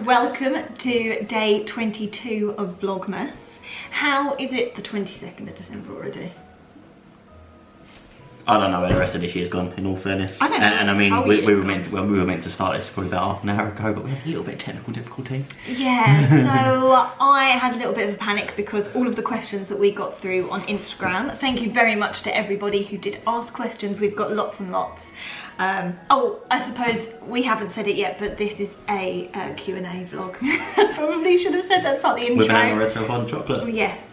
welcome to day 22 of Vlogmas. How is it the 22nd of December already? I don't know where the rest of this year's gone, in all fairness. I don't know. And I mean, we were meant to start this probably about half an hour ago, but we had a little bit of technical difficulty. Yeah, so I had a little bit of a panic because all of the questions that we got through on Instagram, thank you very much to everybody who did ask questions. We've got lots and lots. Oh, I suppose we haven't said it yet, but this is a Q&A vlog. Probably should have said that's part of the intro. With an amaretto hot chocolate. Yes.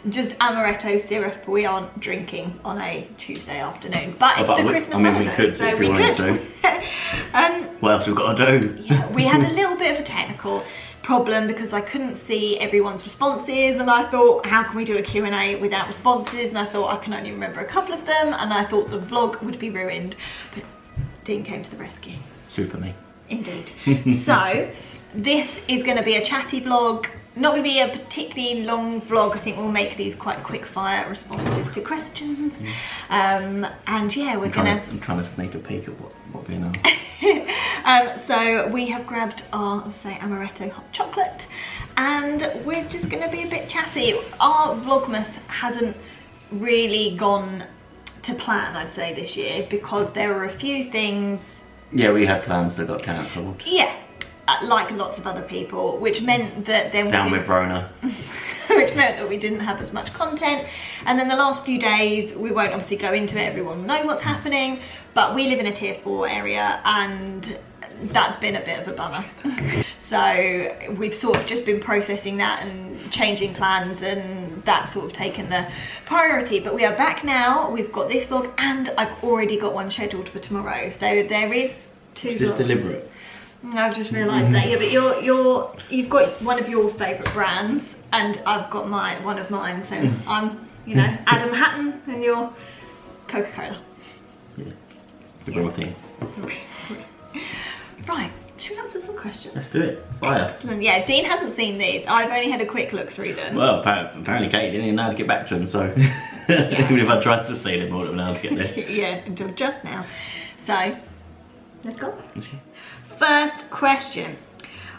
Just amaretto syrup we aren't drinking on a Tuesday afternoon, but it's the Christmas holiday, we could, so if we wanted could. to. What else we've got to do? Yeah, we had a little bit of a technical problem because I couldn't see everyone's responses, and I thought, how can we do a Q&A without responses? And I thought I can only remember a couple of them, and I thought the vlog would be ruined, but Dean came to the rescue. Super me. Indeed. So this is going to be a chatty vlog. Not going to be a particularly long vlog. I think we'll make these quite quick fire responses to questions. And yeah, I'm trying to sneak a peek at what we know. So we have grabbed our, say, amaretto hot chocolate, and we're just going to be a bit chatty. Our Vlogmas hasn't really gone to plan, I'd say, this year, because there were a few things. Yeah, we had plans that got cancelled. Yeah. Like lots of other people, which meant that then we down with Rona. Which meant that we didn't have as much content. And then the last few days, we won't obviously go into it, everyone will know what's happening, but we live in a tier 4 area, and that's been a bit of a bummer. So we've sort of just been processing that and changing plans, and that's sort of taken the priority. But we are back now, we've got this vlog, and I've already got one scheduled for tomorrow. So there is 2 Is this vlogs. Deliberate? I've just realised that. Yeah, but you've got one of your favourite brands, and I've got one of mine. So I'm, you know, Adam Hatton, and you're Coca-Cola. Yeah, the real thing. Okay. Right, should we answer some questions? Let's do it. Fire. Excellent. Yeah, Dean hasn't seen these. I've only had a quick look through them. Well, apparently Katie didn't even know how to get back to them, so even if I tried to see them, I wouldn't have been able to get there. Yeah, until just now. So, let's go. First question.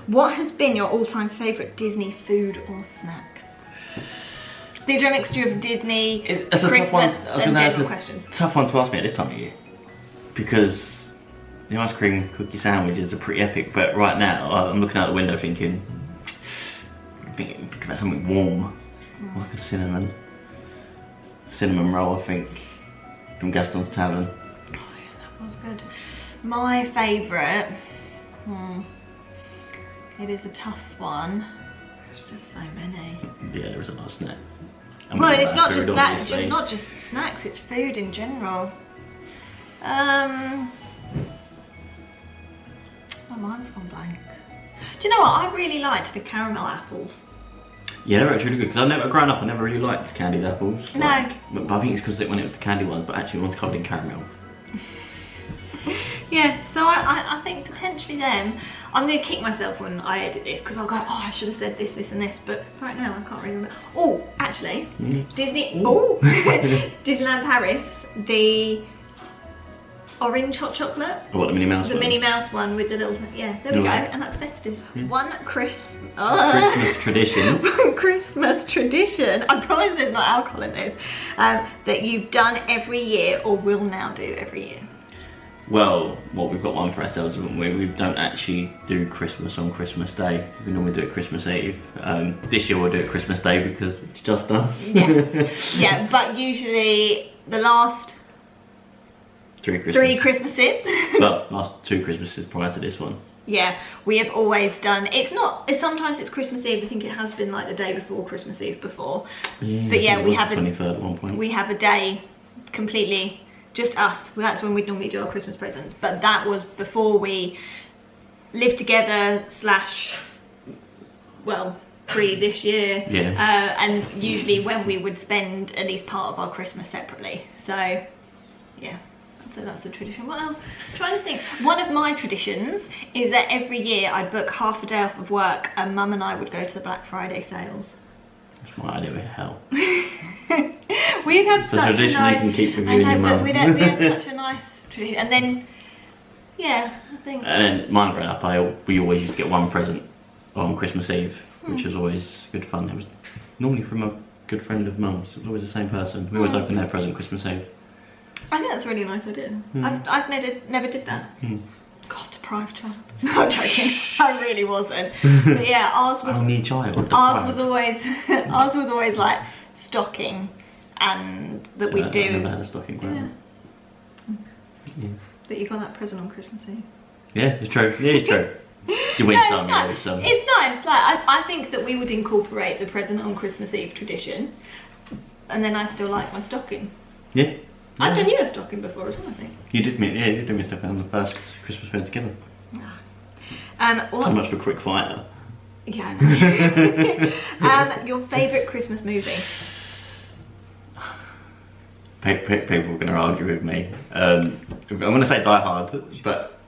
What has been your all-time favourite Disney food or snack? These are a mixture of Disney, it's Christmas, a tough one. and general questions. Tough one to ask me at this time of year, because the ice cream cookie sandwiches are pretty epic, but right now I'm looking out the window thinking about something warm, like a cinnamon roll, I think, from Gaston's Tavern. Oh yeah, that was good. My favourite, it is a tough one. There's just so many. Yeah, there is a lot of snacks. Well, it's not just that. It's not just snacks. It's food in general. My mind's gone blank. Do you know what? I really liked the caramel apples. Yeah, they're actually really good, because growing up I never really liked candied apples. No. But I think it's because when it was the candy ones, but actually one's covered in caramel. Yeah, so I think potentially them. I'm going to kick myself when I edit this, because I'll go, oh, I should have said this, this and this, but right now I can't really remember. Oh, actually, Disneyland Paris, the orange hot chocolate. Oh, what, the Minnie Mouse one? The Minnie Mouse one with the little, yeah, there we go, and that's festive. One Christmas tradition. Christmas tradition, I promise there's not alcohol in this, that you've done every year or will now do every year. Well, we've got one for ourselves, haven't we? We don't actually do Christmas on Christmas Day. We normally do it Christmas Eve. This year we'll do it Christmas Day because it's just us. Yes. Yeah, but usually the last 3 Christmases. Well, last 2 Christmases prior to this one. Yeah, we have always done, sometimes it's Christmas Eve. I think it has been like the day before Christmas Eve before. Yeah, but yeah, we have 23rd at one point. We have a day completely just us. That's when we normally do our Christmas presents, but that was before we lived together / well, pre this year. Yeah. And usually when we would spend at least part of our Christmas separately. So yeah, so that's a tradition. Well, I'm trying to think. One of my traditions is that every year I'd book half a day off of work, and Mum and I would go to the Black Friday sales. That's my idea of hell. We'd have it's a such tradition a nice, you can keep with you and your mum. We had such a nice tradition, and then yeah, I think. And then mine growing up, we always used to get one present on Christmas Eve, which was always good fun. It was normally from a good friend of Mum's. It was always the same person. We always opened their present Christmas Eve. I think that's a really nice idea. I've never did that. God, deprived child. No, I'm joking. I really wasn't. But yeah, ours was only child. Ours was always like stocking, and that we do. I never had a stocking growing up. Yeah. That you got that present on Christmas Eve. Yeah, it's true. Yeah, it's true. You win some, you lose some. It's nice. Like I think that we would incorporate the present on Christmas Eve tradition, and then I still like my stocking. Yeah. I've done you a stocking before as well, I think. You did me, yeah, you did me a stocking on the first Christmas we had together. So much for quick fire. Yeah, I know. Your favourite Christmas movie? People are going to argue with me. I'm going to say Die Hard, but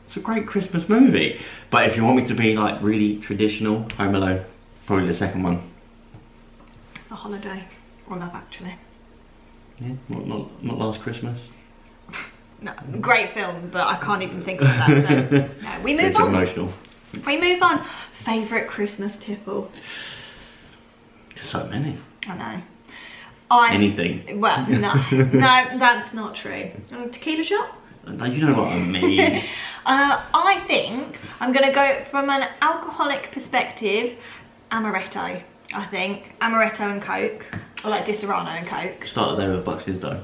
it's a great Christmas movie. But if you want me to be like really traditional, Home Alone, probably the second one. The Holiday, or Love Actually. Yeah, not Last Christmas. No, great film, but I can't even think of that. So no, we move on. Emotional. We move on. Favourite Christmas tipple? There's so many. I know. Anything. Well, no, that's not true. Tequila shot? No, you know what I mean. I think I'm going to go from an alcoholic perspective, amaretto. I think amaretto and Coke, or like Disaronno and Coke. Start the day with a Bucks Fizz though.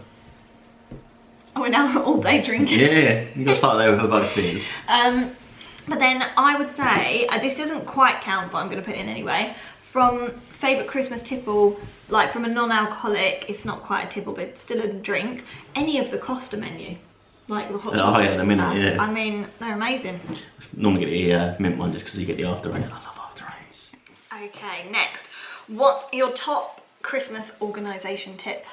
Oh, we're now all day drinking. Yeah, you got to start the day with a Bucks Fizz. But then I would say this doesn't quite count, but I'm going to put it in anyway. From favourite Christmas tipple, like from a non-alcoholic, it's not quite a tipple, but it's still a drink. Any of the Costa menu, like the hot chocolate. Oh yeah, the minute, yeah. I mean, they're amazing. Normally get the mint one just because you get the after rain. I love after rains. Okay, next. What's your top Christmas organisation tip?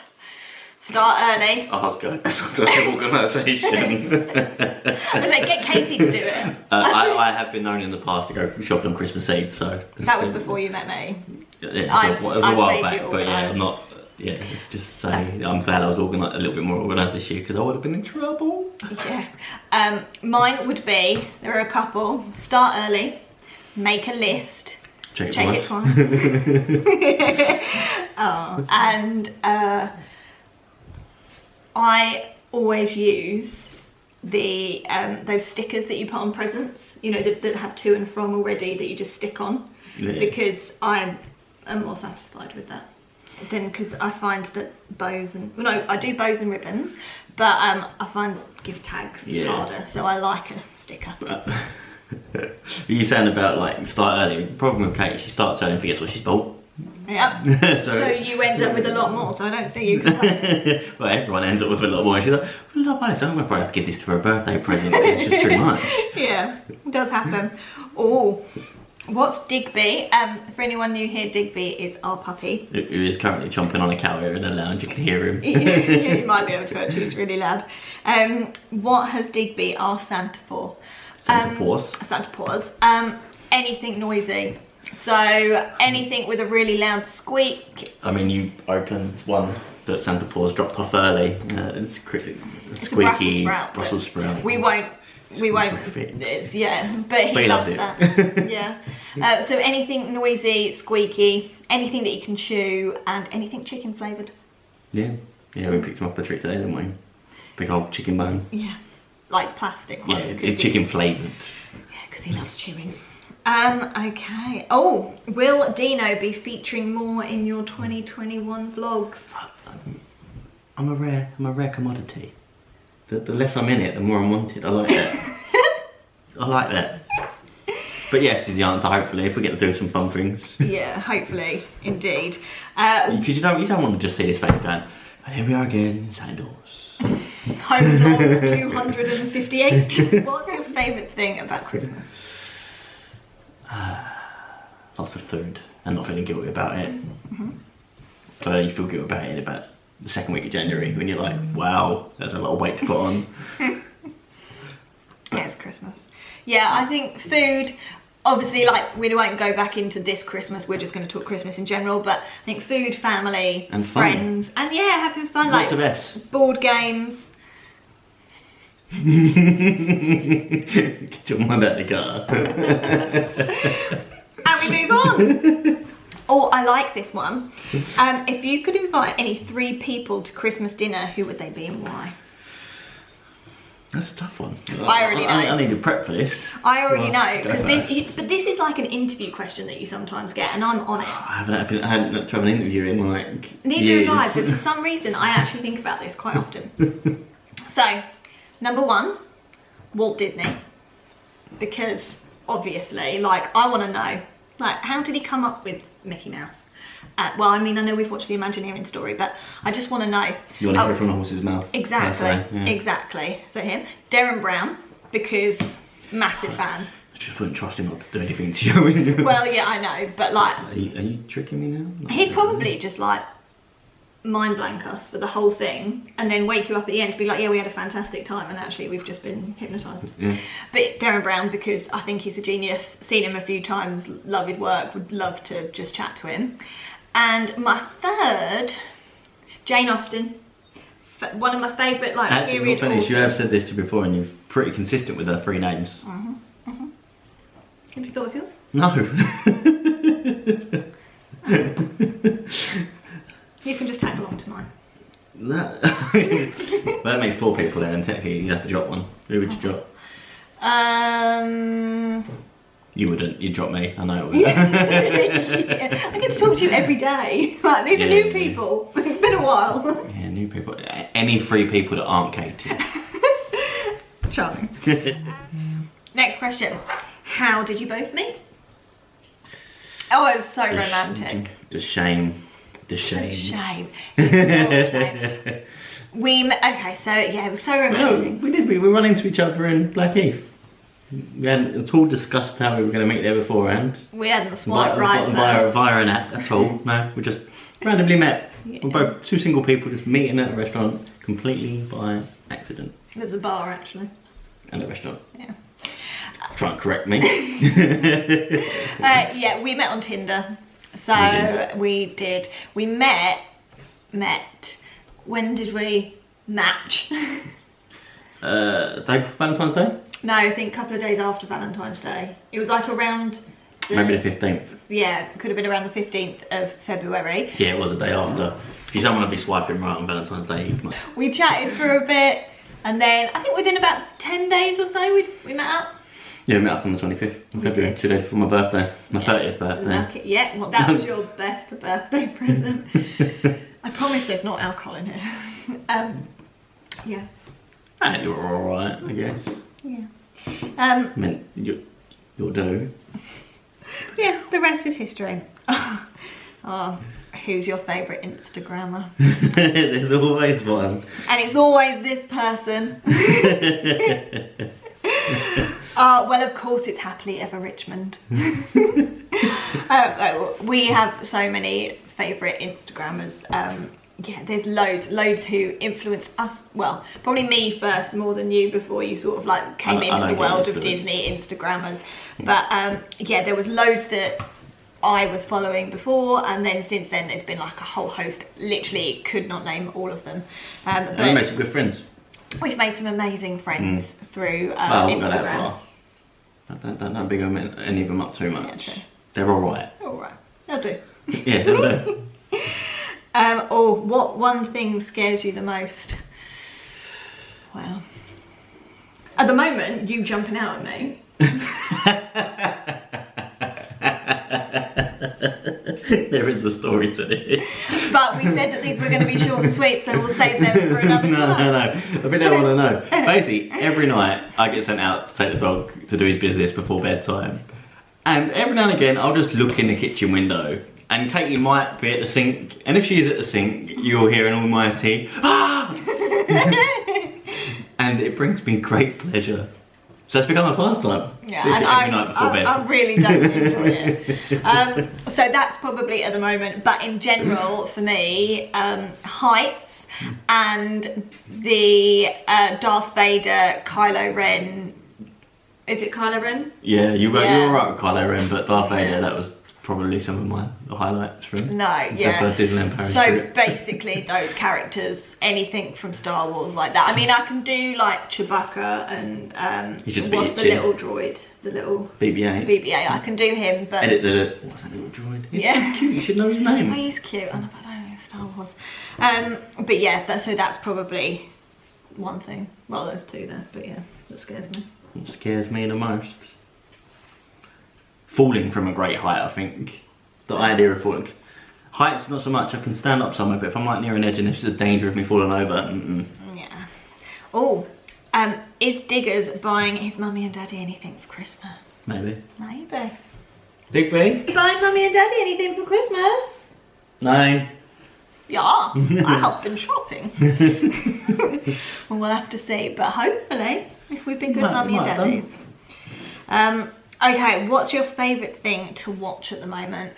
Start early. I was going because I don't have organisation. I was like, get Katie to do it. I have been known in the past to go shopping on Christmas Eve, so. That was before you met me. Yeah, it was a while back, but yeah, I'm not. Yeah, let's just say I'm glad I was a little bit more organised this year because I would have been in trouble. Yeah. Mine would be, there are a couple. Start early, make a list. Check it twice. Oh, and I always use the those stickers that you put on presents, you know, that have to and from already that you just stick on, because I am more satisfied with that than, because I find that bows and, well, no, I do bows and ribbons, but I find gift tags harder, so I like a sticker. You saying about like start early? The problem with Kate, she starts early and forgets what she's bought. Yeah. so you end up with a lot more, so I don't see you. Well, everyone ends up with a lot more. She's like, well, not bad, so I'm gonna probably have to give this to her birthday present. It's just too much. Yeah, it does happen. Oh, what's Digby? For anyone new here, Digby is our puppy. Who is currently chomping on a cow here in the lounge. You can hear him. Yeah, you might be able to actually. It's really loud. What has Digby asked Santa for? Santa Paws. Santa Paws. Anything noisy. So anything with a really loud squeak. I mean, you opened one that Santa Paws dropped off early. It's squeaky Brussels sprout. We won't. It's, yeah, but he loves it. that. Yeah. So anything noisy, squeaky, anything that you can chew, and anything chicken flavoured. Yeah. Yeah, we picked him up a treat today, didn't we? Big old chicken bone. Yeah. Like plastic one. Yeah, it's chicken flavoured. Yeah, because he loves chewing. Okay. Oh, will Dino be featuring more in your 2021 vlogs? I'm a rare commodity. The less I'm in it, the more I'm wanted. I like that. I like that. But yes is the answer, hopefully, if we get to do some fun things. Yeah, hopefully, indeed. Because you don't want to just see his face going, and here we are again, inside doors. Home vlog 258. What's your favourite thing about Christmas? Lots of food and not feeling guilty about it. So you feel guilty about it in about the second week of January when you're like, wow, there's a lot of weight to put on. Yeah, it's Christmas. Yeah, I think food, obviously, like, we won't go back into this Christmas, we're just going to talk Christmas in general, but I think food, family, and fun. Friends, and yeah, having fun. Lots like of S. Board games. Get your mind out the gutter. we move on. Oh, I like this one. If you could invite any 3 people to Christmas dinner, who would they be and why? That's a tough one. I already know. I need to prep for this. I already know, but this is like an interview question that you sometimes get, and I'm on it. I haven't had to have an interview in like Neither years. have I, but for some reason I actually think about this quite often. So, number 1, Walt Disney, because obviously, like, I want to know, like, how did he come up with Mickey Mouse? Well, I mean, I know we've watched the Imagineering story, but I just want to know. You want to hear it from the horse's mouth. Exactly, yeah. Exactly. So him. Darren Brown, because massive fan. I just wouldn't trust him not to do anything to you. Well, yeah, I know, but like... Are you tricking me now? He'd probably just like mind blank us for the whole thing and then wake you up at the end to be like, yeah, we had a fantastic time and actually we've just been hypnotised. Yeah. But Darren Brown, because I think he's a genius, seen him a few times, love his work, would love to just chat to him. And my 3rd, Jane Austen, one of my favourite like actually, period finish, authors. you have said this to before and you're pretty consistent with her 3 names. Have you thought of yours? No. You can just tag along to mine. That makes 4 people then, and technically you'd have to drop one. Who would you drop? You wouldn't, you'd drop me, I know it would. Yeah. I get to talk to you every day. Like, these are new people. It's been a while. Yeah, new people. Any 3 people that aren't Katie. Charming. Next question. How did you both meet? Oh, it was so romantic. The shame. The shame. It's a shame. It's not a shame. We met, okay, so yeah, it was so romantic. No, we did. We ran into each other in Blackheath. We hadn't at all discussed how we were going to meet there beforehand. We hadn't swiped right via an app, that's all. No, we just randomly met. Yeah. We're both 2 single people just meeting at a restaurant completely by accident. There's a bar actually. And a restaurant. Yeah. Try and correct me. Yeah, we met on Tinder. So we did. We met. When did we match? Valentine's Day? No, I think a couple of days after Valentine's Day. It was like around... Maybe the 15th. Yeah, it could have been around the 15th of February. Yeah, it was a day after. If you don't want to be swiping right on Valentine's Day, you might. We chatted for a bit, and then I think within about 10 days or so, we met up. Yeah, we met up on the 25th of February, 2 days before my birthday. My 30th birthday. Lucky. Yeah, well, that was your best birthday present. I promise there's not alcohol in here. Yeah. And you were alright, I guess. Yeah. I mean, you'll do. Yeah, the rest is history. Oh, who's your favourite Instagrammer? There's always one. And it's always this person. Well, of course it's Happily Ever Richmond. We have so many favourite Instagrammers. Yeah, there's loads who influenced us. Well, probably me first more than you before you sort of like came into the world of Disney Instagrammers. But yeah, there was loads that I was following before, and then since then there's been like a whole host. Literally could not name all of them. But we made some good friends. We've made some amazing friends through Well, I won't go Instagram. that far. Don't big any of them up too much. Yeah, true. They're alright. Alright, they'll do. Yeah, they'll do. Or what one thing scares you the most? Well, at the moment, you jumping out at me. There is a story to this. But we said that these were going to be short and sweet, so we'll save them for another time. No. I think they want to know. Basically, every night I get sent out to take the dog to do his business before bedtime. And every now and again, I'll just look in the kitchen window. And Katie might be at the sink, and if she is at the sink, you'll hear an almighty ah! And it brings me great pleasure. So it's become a pastime. Yeah, and every night before bed. I really don't enjoy it. So that's probably at the moment, but in general, for me, heights and the Darth Vader, Kylo Ren. Is it Kylo Ren? Yeah, you were alright with Kylo Ren, but Darth Vader, that was probably some of the highlights from the first Disneyland Paris So trip. basically those characters, anything from Star Wars like that. I mean, I can do like Chewbacca and what's the little droid? The little BB-8. BB-8. I can do him, but Edit what's that little droid? He's so cute, you should know his name. Oh, he's cute. I don't know Star Wars. But yeah, so that's probably one thing. Well, there's two there, but yeah, that scares me. What scares me the most? Falling from a great height, I think. The idea of falling. Heights, not so much. I can stand up somewhere, but if I'm like near an edge and this is a danger of me falling over, Yeah. Oh, is Diggers buying his mummy and daddy anything for Christmas? Maybe. Maybe. Digby? Are you buying mummy and daddy anything for Christmas? No. Yeah, I have been shopping. Well, we'll have to see, but hopefully, if we've been good mummy and daddies. Okay, what's your favourite thing to watch at the moment?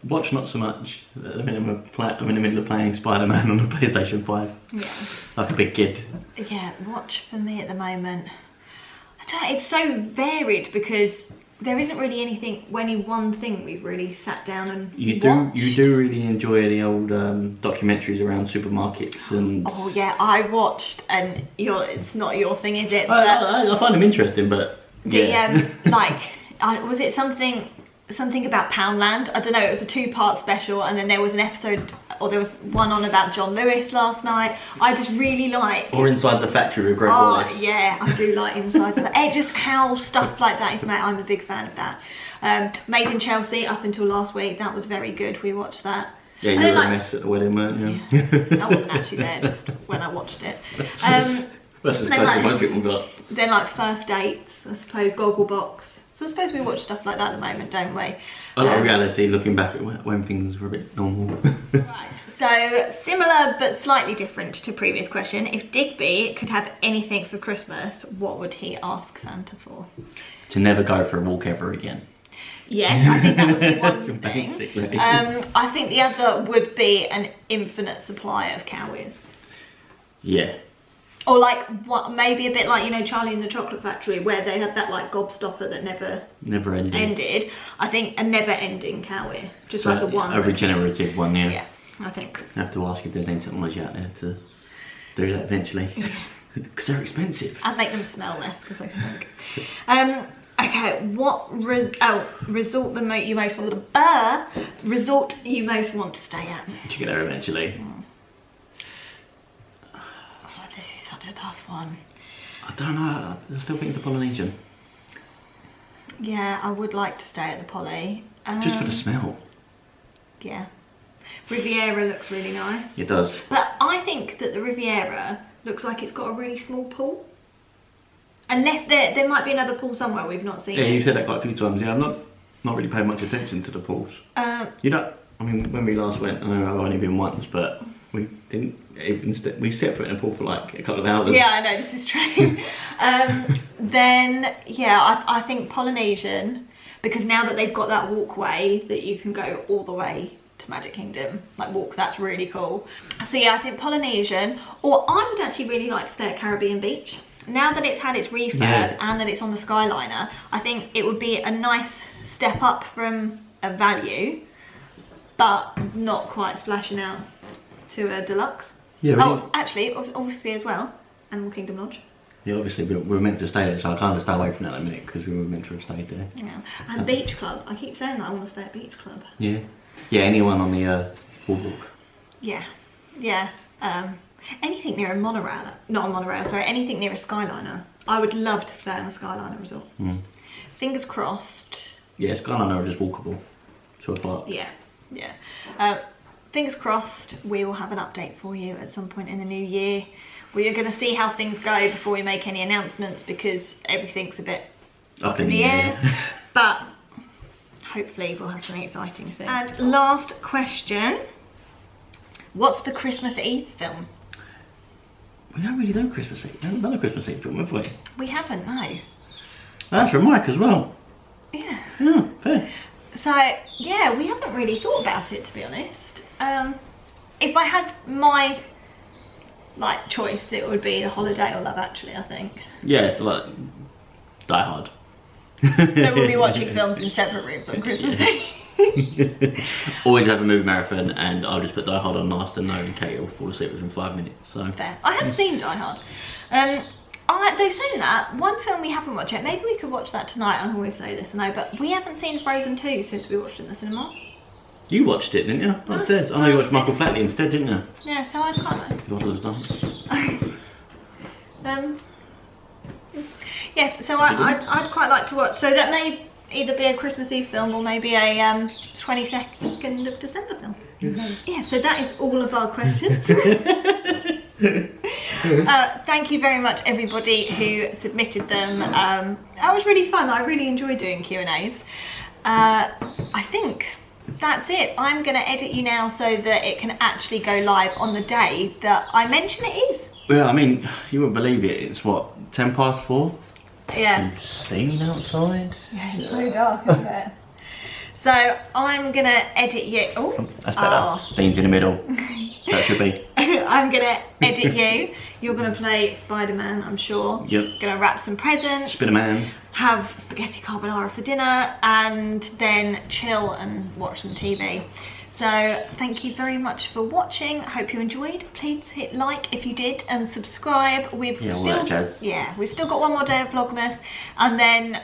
Watch not so much. I'm in the middle of playing Spider-Man on the PlayStation 5. Yeah. Like a big kid. Yeah, watch for me at the moment. I don't know, it's so varied because there isn't really any one thing we've really sat down and watched. You do really enjoy the old documentaries around supermarkets and... Oh yeah, I watched, and it's not your thing, is it? I find them interesting, but yeah. Was it something about Poundland? I don't know, it was a 2-part special, and then there was an episode, or there was one on about John Lewis last night. I just really like... Or Inside the Factory with Greg Wallace. Yeah, I do like Inside the Factory. Just how stuff like that is made, I'm a big fan of that. Made in Chelsea up until last week, that was very good, we watched that. Yeah, you were a mess at the wedding, weren't you? Yeah. I wasn't actually there, just when I watched it. That's as close as most people got. Then like First Dates, I suppose, Gogglebox. So I suppose we watch stuff like that at the moment, don't we? A lot of reality, looking back at when things were a bit normal. Right, so similar but slightly different to previous question. If Digby could have anything for Christmas, what would he ask Santa for? To never go for a walk ever again. Yes, I think that would be one thing. Basically. I think the other would be an infinite supply of cowies. Yeah. Or like, maybe a bit like, you know, Charlie and the Chocolate Factory, where they had that like gobstopper that never ended. I think a never-ending cowie, just like the one. A regenerative one, yeah. Yeah, I think. I have to ask if there's any technology out there to do that eventually, because they're expensive. And make them smell less because they stink. Okay, what resort you most want to stay at? You get there eventually. This is such a tough one. I don't know, I still think the Polynesian. Yeah, I would like to stay at the Poly. Just for the smell. Yeah. Riviera looks really nice. It does. But I think that the Riviera looks like it's got a really small pool. Unless there might be another pool somewhere we've not seen. Yeah, you've said that quite a few times. Yeah, I'm not really paying much attention to the pools. You know, I mean, when we last went, I know I've only been once, but we didn't even we set foot in a pool for like a couple of hours. Yeah, I know, this is true. Then, yeah, I think Polynesian, because now that they've got that walkway that you can go all the way to Magic Kingdom, like that's really cool. So yeah, I think Polynesian, or I would actually really like to stay at Caribbean Beach. Now that it's had its refurb and that it's on the Skyliner, I think it would be a nice step up from a value, but not quite splashing out to a deluxe. Yeah. Oh, actually, obviously as well, Animal Kingdom Lodge. Yeah, obviously we were meant to stay there, so I kind of stay away from that in a minute because we were meant to have stayed there. Yeah, and Beach Club. I keep saying that I want to stay at Beach Club. Yeah. Yeah, anyone on the boardwalk. Yeah, yeah. Anything near a monorail, not a monorail, sorry, anything near a Skyliner. I would love to stay on a Skyliner resort. Fingers crossed. Yeah, Skyliner are just walkable to a park. Yeah, yeah. Fingers crossed we will have an update for you at some point in the new year. We are going to see how things go before we make any announcements because everything's a bit up in the air. But hopefully we'll have something exciting soon. And last question. What's the Christmas Eve film? We don't really know Christmas Eve. We haven't done a Christmas Eve film, have we? We haven't, no. That's from Mike as well. Yeah. Yeah, fair. So, yeah, we haven't really thought about it, to be honest. If I had my, choice, it would be The Holiday or Love Actually, I think. Yeah, it's like Die Hard. So we'll be watching films in separate rooms on Christmas Eve. Always have a movie marathon, and I'll just put Die Hard on last, and Noel and Kate will fall asleep within 5 minutes. So fair. I have seen Die Hard. Though saying that, one film we haven't watched yet, maybe we could watch that tonight. I always say this, I know, but we haven't seen Frozen 2 since we watched it in the cinema. You watched it, didn't you? Upstairs. I know you watched Michael Flatley instead, didn't you? Yeah, so I can't know. God of the Dance. Yes, so I'd quite like to watch. So that may either be a Christmas Eve film or maybe a 22nd of December film. Yeah, so that is all of our questions. Thank you very much everybody who submitted them. That was really fun. I really enjoy doing Q&As. I think that's it. I'm going to edit you now so that it can actually go live on the day that I mention it is. Well, I mean, you wouldn't believe it. It's what, 4:10? Yeah. You've seen outside? Yeah, it's so dark, isn't it? So I'm going to edit you. Oh, that's better. Beans in the middle. That should be. I'm going to edit you. You're going to play Spider-Man, I'm sure. Yep. Going to wrap some presents. Spider-Man. Have spaghetti carbonara for dinner, and then chill and watch some TV. So thank you very much for watching. Hope you enjoyed. Please hit like if you did and subscribe. We've all that jazz. we've still got one more day of Vlogmas, and then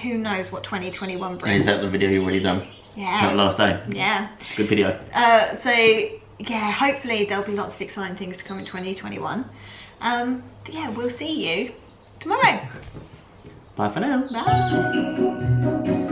who knows what 2021 brings. Is that the video you've already done? Yeah. That last day? Yeah. Good video. So yeah, hopefully there'll be lots of exciting things to come in 2021. Yeah, we'll see you tomorrow. Bye for now. Bye.